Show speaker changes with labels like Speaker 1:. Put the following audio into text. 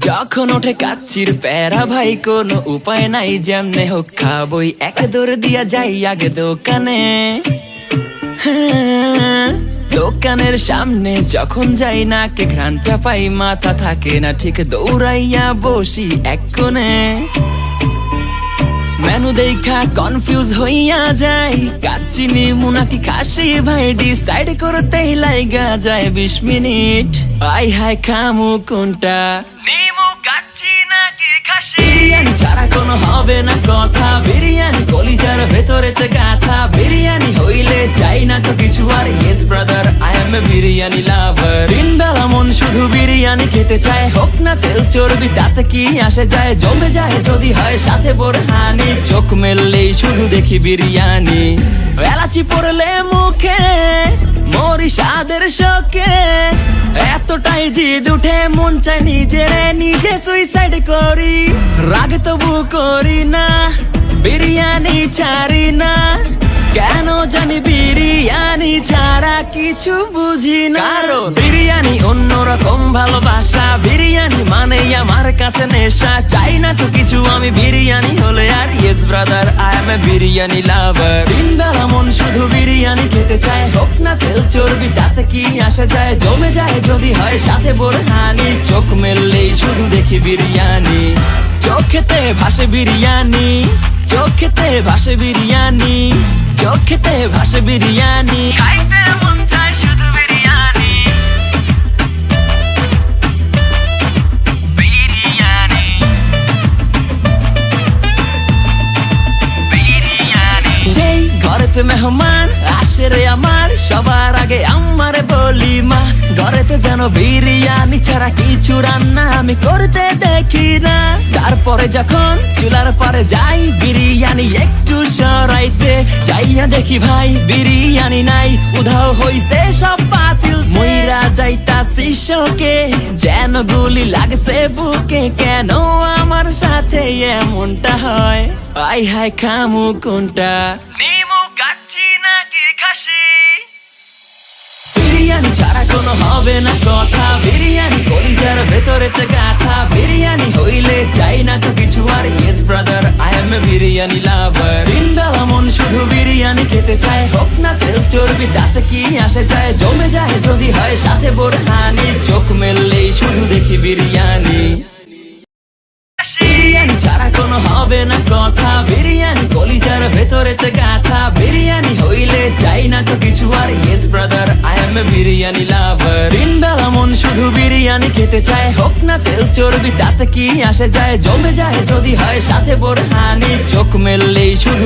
Speaker 1: যখন ওঠে কাচ্চির প্যারা ভাই কোনো উপায় নাই, যেমনে হোক খাবই, এক দৌড় দিয়া যাই আগে দোকানে। দোকানের সামনে যখন যাই না কে ঘ্রাণটা পাই, মাথা থাকে না ঠিক, দৌড়াইয়া বসি এক কোণে। মেনু দেখা কনফিউজ হইয়া যাই, কাচ্চি নিমু নাকি খাসি ভাই ডিসাইড করতেই লাইগা যায় 20 মিনিট। আই হাই খামু কোনটা, নিমু কাচ্চি নাকি খাসি? বিরিয়ানি ছাড়া কোনো হবে না কথা, বিরিয়ানি কলিজার ভেতরেতে গাথা। বিরিয়ানি হইলে চাই না তো কিছু আর, yes brother I M A biryani লাভার। দিন বেলা মন শুধু বিরিয়ানি খেতে চায়, হোক না তেল চর্বি তাতে কি আসে যায়, জমে যায় যদি হয় সাথে বোরহানি। চোখ মেললেই শুধু দেখি বিরিয়ানি, এলাচি পড়লে মুখে মরি স্বাদের শোকে। এতটাই জিদ উঠে মন চাই নিজে সুইসাইড করি, রাগ তবু করি না, বিরিয়ানি ছাড়ি না। কেন জানি বিরিয়ানি ছাড়া কিছু বুঝি না, কারণ বিরিয়ানি অন্যরকম ভালোবাসা। বিরিয়ানি মানে আমার কাছে নেশা, চাই না তো কিছু আমি বিরিয়ানি হলে আর, yes brother I M A biryani লাভার। দিন বেলা মন শুধু বিরিয়ানি খেতে চায়, হোক না তেল চর্বি তাতে কি আসে যায়, জমে যায় যদি হয় সাথে বোরহানি। চোখ মেললেই শুধু দেখি বিরিয়ানি, চোখেতে ভাসে বিরিয়ানি, চোখেতে ভাসে বিরিয়ানি, চোখেতে ভাসে বিরিয়ানি। খাইতে মন চায় শুধু বিরিয়ানি, বিরিয়ানি, বিরিয়ানি। যেই ঘরেতে মেহমান আসে রে আমার, সবার আগে আমারে বলি মা, ঘরেতে যেন বিরিয়ানি ছাড়া কিছু রান্না আমি করতে দেখি না। তারপরে যখন চুলার পরে যাই বিরিয়ানি একটু সরাইতে, যাইয়া দেখি ভাই বিরিয়ানি নাই, উধাও হইছে সব পাতিল। মইরা যাইতাছি শোকে, যেন গুলি লাগছে বুকে, কেন আমার সাথে এমনটা হয়? আই হাই খামু কোনটা, নিমু কাচ্চি নাকি খাসি? বিরিয়ানি ছাড়া কোনো হবে না কথা, বিরিয়ানি কলিজার ভেতরেতে গাথা। বিরিয়ানি হইলে চাই না তো কিছু আর, yes brother I M A biryani লাভার। দিন বেলা মন শুধু বিরিয়ানি খেতে চায়, হোক না তেল চর্বি তাতে কি আসে যায়, জমে যায় যদি হয় সাথে বোরহানি। চোখ মেললেই শুধু দেখি বিরিয়ানি, বিরিয়ানি ছাড়া কোনো হবে না কথা, বিরিয়ানি কলিজার ভেতরেতে গাথা। বিরিয়ানি হইলে চাই না তো কিছু আর, yes brother I M A biryani লাভার। দিন বেলা মন শুধু বিরিয়ানি খেতে চায়, হোক না তেল চর্বি তাতে কি আসে যায়, জমে যায় যদি হয় সাথে বোরহানি। চোখ মেললেই শুধু